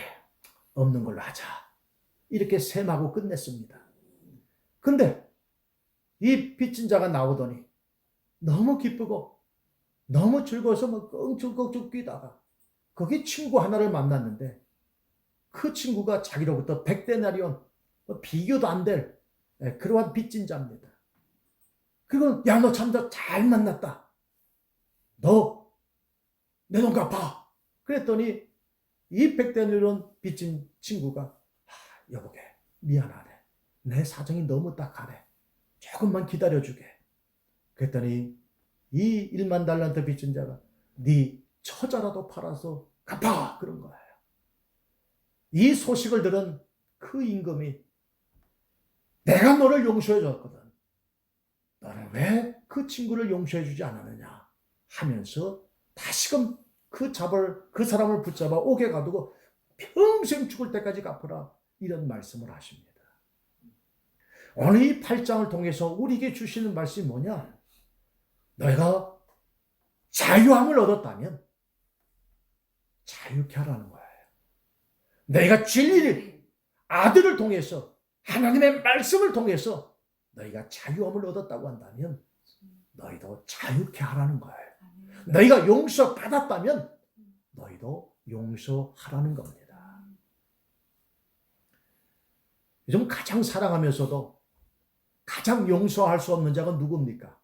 없는 걸로 하자. 이렇게 셈하고 끝냈습니다. 근데 이 빚진 자가 나오더니 너무 기쁘고 너무 즐거워서 막 끙충끙충 뛰다가 거기 친구 하나를 만났는데 그 친구가 자기로부터 100데나리온 비교도 안 될 그러한 빚진 자입니다. 그리고 야, 너 참 잘 만났다. 너 내 돈 갚아. 그랬더니 이 100데나리온 빚진 친구가 여보게 미안하네. 내 사정이 너무 딱하네. 조금만 기다려주게. 그랬더니 이 1만 달란트 빚진 자가 네 처자라도 팔아서 갚아 그런 거예요. 이 소식을 들은 그 임금이 내가 너를 용서해 줬거든. 너는 왜 그 친구를 용서해 주지 않았느냐 하면서 다시금 그 사람을 붙잡아 옥에 가두고 평생 죽을 때까지 갚으라 이런 말씀을 하십니다. 오늘 이 8장을 통해서 우리에게 주시는 말씀이 뭐냐? 너희가 자유함을 얻었다면 자유케 하라는 거예요. 너희가 진리를 아들을 통해서 하나님의 말씀을 통해서 너희가 자유함을 얻었다고 한다면 너희도 자유케 하라는 거예요. 너희가 용서받았다면 너희도 용서하라는 겁니다. 요즘 가장 사랑하면서도 가장 용서할 수 없는 자가 누굽니까?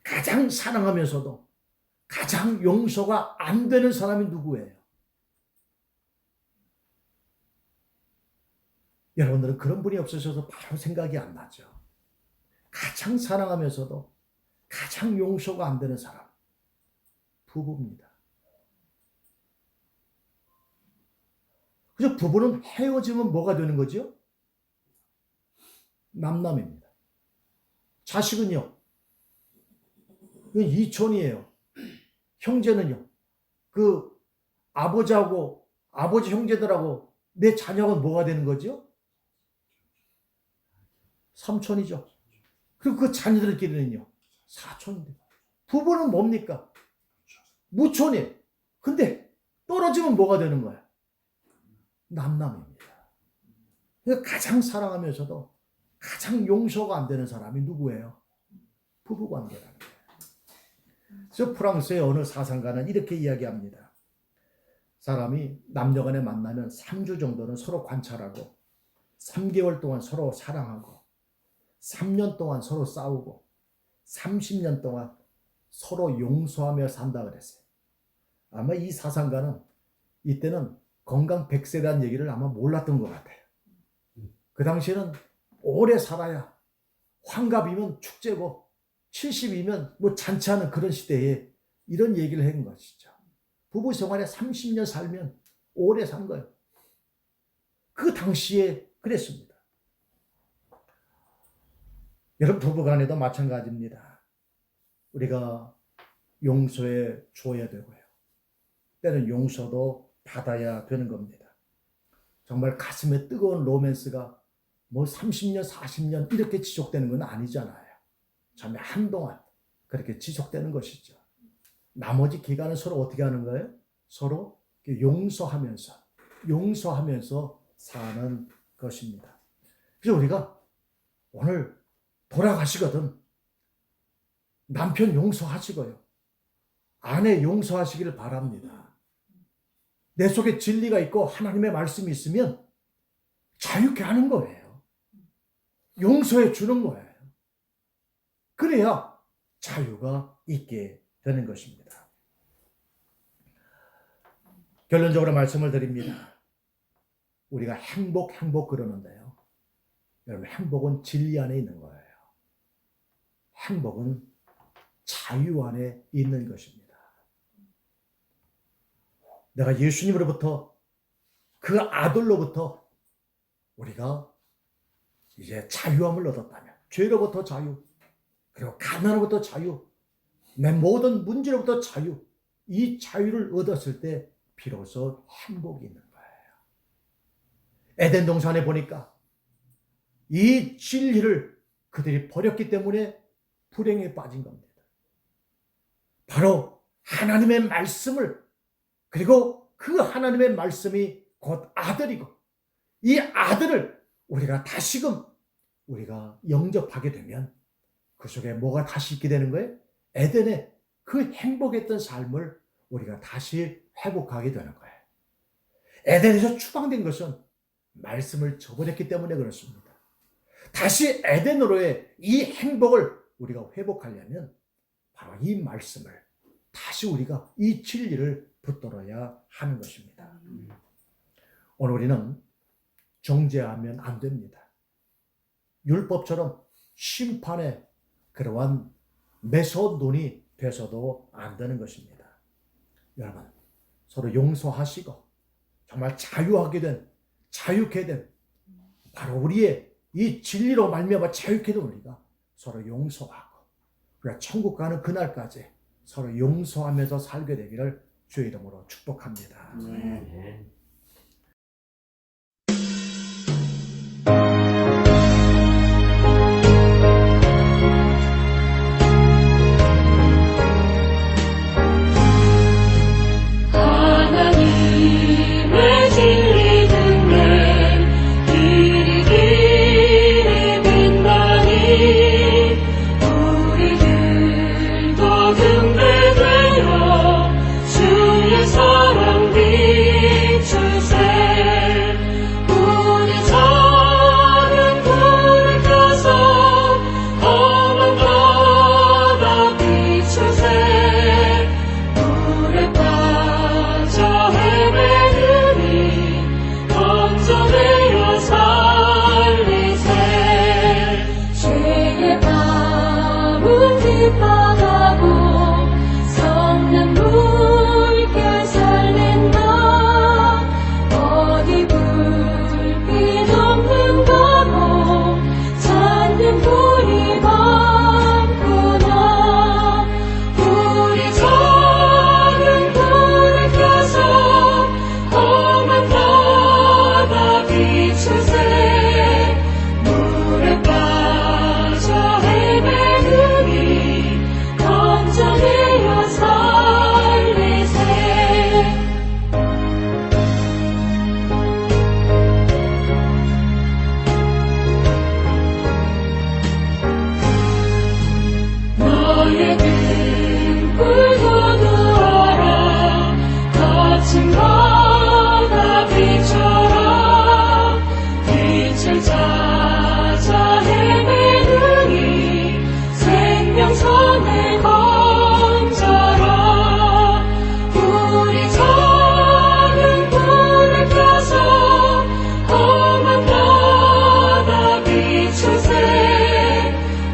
가장 사랑하면서도 가장 용서가 안 되는 사람이 누구예요? 여러분들은 그런 분이 없으셔서 바로 생각이 안 나죠. 가장 사랑하면서도 가장 용서가 안 되는 사람, 부부입니다. 그래서 부부는 헤어지면 뭐가 되는 거죠? 남남입니다. 자식은요? 이건 이촌이에요. 형제는요? 그 아버지하고 아버지 형제들하고 내 자녀가 뭐가 되는 거죠? 삼촌이죠. 그리고 그 자녀들끼리는요? 사촌인데. 부부는 뭡니까? 무촌이에요. 근데 떨어지면 뭐가 되는 거야? 남남입니다. 그러니까 가장 사랑하면서도 가장 용서가 안 되는 사람이 누구예요? 부부관계라는 거예요. 그래서 프랑스의 어느 사상가는 이렇게 이야기합니다. 사람이 남녀간에 만나면 3주 정도는 서로 관찰하고 3개월 동안 서로 사랑하고 3년 동안 서로 싸우고 30년 동안 서로 용서하며 산다 그랬어요. 아마 이 사상가는 이때는 건강 100세라는 얘기를 아마 몰랐던 것 같아요. 그 당시에는 오래 살아야 환갑이면 축제고 70이면 뭐 잔치하는 그런 시대에 이런 얘기를 한 것이죠. 부부 생활에 30년 살면 오래 산 거예요. 그 당시에 그랬습니다. 여러분 부부간에도 마찬가지입니다. 우리가 용서해 줘야 되고요. 때는 용서도 받아야 되는 겁니다. 정말 가슴에 뜨거운 로맨스가 뭐 30년, 40년 이렇게 지속되는 건 아니잖아요. 정말 한동안 그렇게 지속되는 것이죠. 나머지 기간은 서로 어떻게 하는 거예요? 서로 용서하면서 사는 것입니다. 그래서 우리가 오늘 돌아가시거든 남편 용서하시고요. 아내 용서하시기를 바랍니다. 내 속에 진리가 있고 하나님의 말씀이 있으면 자유케 하는 거예요. 용서해 주는 거예요. 그래야 자유가 있게 되는 것입니다. 결론적으로 말씀을 드립니다. 우리가 행복 그러는데요. 여러분, 행복은 진리 안에 있는 거예요. 행복은 자유 안에 있는 것입니다. 내가 예수님으로부터, 그 아들로부터 우리가 이제 자유함을 얻었다면, 죄로부터 자유, 그리고 가난으로부터 자유, 내 모든 문제로부터 자유, 이 자유를 얻었을 때 비로소 행복이 있는 거예요. 에덴 동산에 보니까 이 진리를 그들이 버렸기 때문에 불행에 빠진 겁니다. 바로 하나님의 말씀을, 그리고 그 하나님의 말씀이 곧 아들이고, 이 아들을 우리가 다시금 우리가 영접하게 되면 그 속에 뭐가 다시 있게 되는 거예요? 에덴의 그 행복했던 삶을 우리가 다시 회복하게 되는 거예요. 에덴에서 추방된 것은 말씀을 저버렸기 때문에 그렇습니다. 다시 에덴으로의 이 행복을 우리가 회복하려면 바로 이 말씀을 다시 우리가 이 진리를 붙들어야 하는 것입니다. 오늘 우리는 정죄하면 안 됩니다. 율법처럼 심판의 그러한 매서눈이 돼서도 안 되는 것입니다. 여러분, 서로 용서하시고 정말 자유케 된 바로 우리의 이 진리로 말미암아 자유케 된 우리가 서로 용서하고 우리가 천국 가는 그날까지 서로 용서하면서 살게 되기를 주의 이름으로 축복합니다. 하나님의 진리 등에 길이 빛나니 우리들도 등대되어 주의 사랑 비추세. 우리 작은 불을 켜서 험한 바다 비추세. 물에 빠져 헤매느니 건져내어 살리세. 죄의 밤은 깊어가고 썩는 물결 설렌다. 어디 불빛 없는 가고 찾는 불이 많구나. 우리 작은 불을 켜서 험한 바다 비추세. 물에 빠져 헤매느니 건져내어 살리세. 너의 등불 거두어라. 거친 바다 비춰라. 빛을 찾아 헤매느니 생명선을 건져라. 우리 작은 불을 켜서 험한 바다 비추세.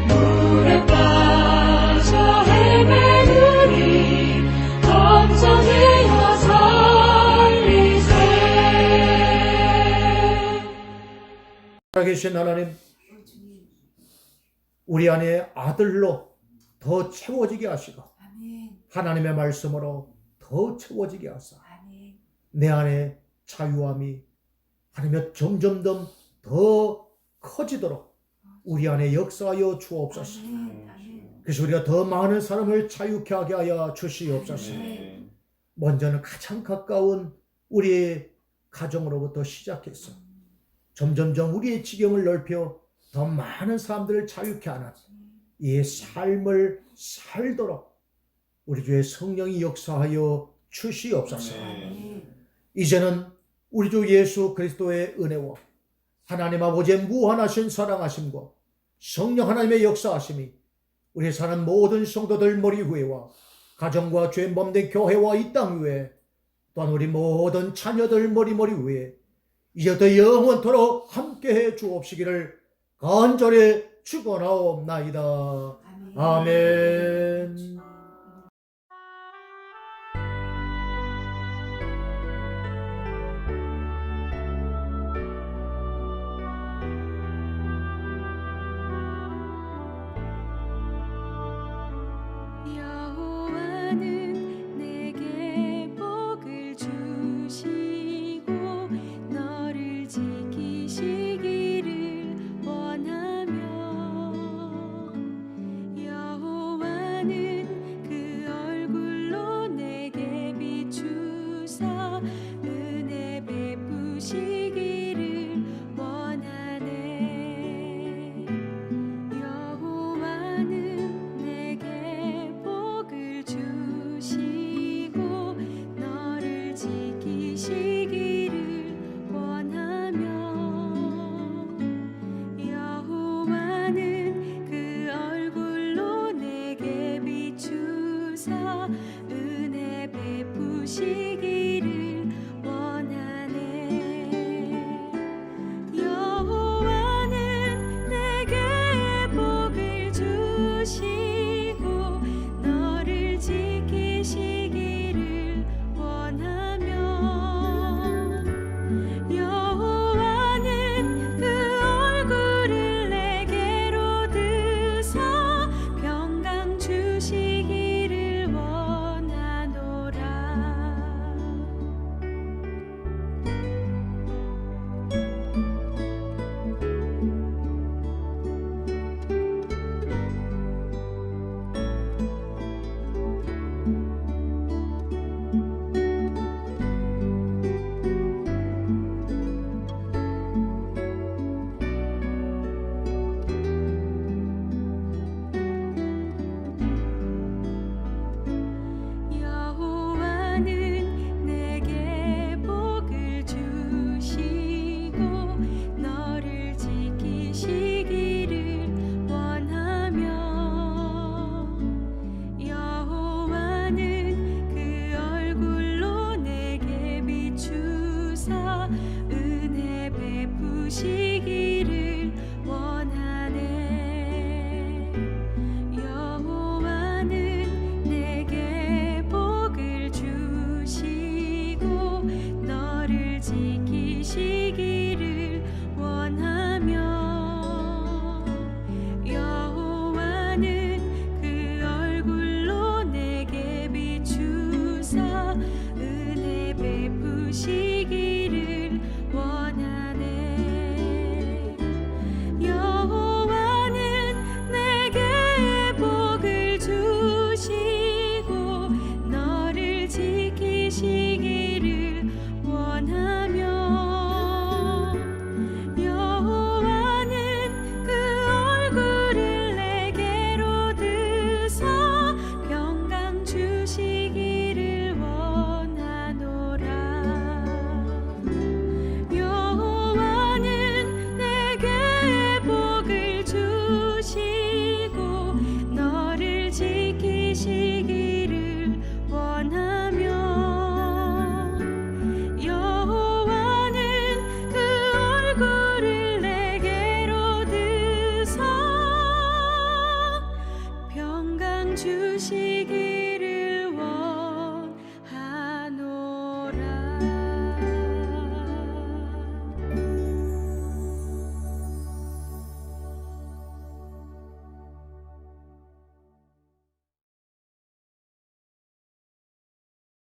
물에 빠져 헤매느니 건져내어 살리세. 살아계신 하나님, 우리 안에 아들로 더 채워지게 하시고 아멘. 하나님의 말씀으로 더 채워지게 하사 아멘. 내 안에 자유함이 하나님의 점점 더 커지도록 우리 안에 역사하여 주옵소서. 아멘. 아멘. 그래서 우리가 더 많은 사람을 자유케 하게 하여 주시옵소서. 아멘. 먼저는 가장 가까운 우리의 가정으로부터 시작해서 점점점 우리의 지경을 넓혀 더 많은 사람들을 자유케 하는 이 삶을 살도록 우리 주의 성령이 역사하여 주시옵소서. 아멘. 이제는 우리 주 예수 그리스도의 은혜와 하나님 아버지의 무한하신 사랑하심과 성령 하나님의 역사하심이 우리 사는 모든 성도들 머리 위에와 가정과 죄범된 교회와 이 땅 위에 또한 우리 모든 자녀들 머리머리 위에 이제부터 영원토록 함께해 주옵시기를 간절히 축원하옵나이다. 아멘. 여호와는 내게 복을 주시고 너를 지키시기를 원하며 여호와는 그 얼굴로 내게 비추사 은혜 베푸시기를 원하네. 여호와는 내게 복을 주시고 너를 지키시기를 원하며 여호와는 그 얼굴로 내게 비추사 은혜 베푸시기를 원하네. 여호와는 내게 복을 주시고 너를 지키시기를 원하며 여호와는 그 얼굴을 내게로 드사 평강 주시기를 원하노라. 여호와는 내게 복을 주시고 너를 지키시기를 원하며 여호와는 그 얼굴로 내게 비추사 은혜 베푸시기를 원하네. 여호와는 내게 복을 주시고 너를 지키시기를 원하며 여호와는 그 얼굴로 내게 비추사 은혜 베푸시기를 원하네. 여호와는 내게 복을 주시고 너를 지키시기를 원하며 여호와는 그 얼굴을 내게로 드사 평강 주시기를 원하노라. 여호와는 내게 복을 주시고 너를 지키시기를 원하며 여호와는 그 얼굴을 내게로 드사 평강 주시기를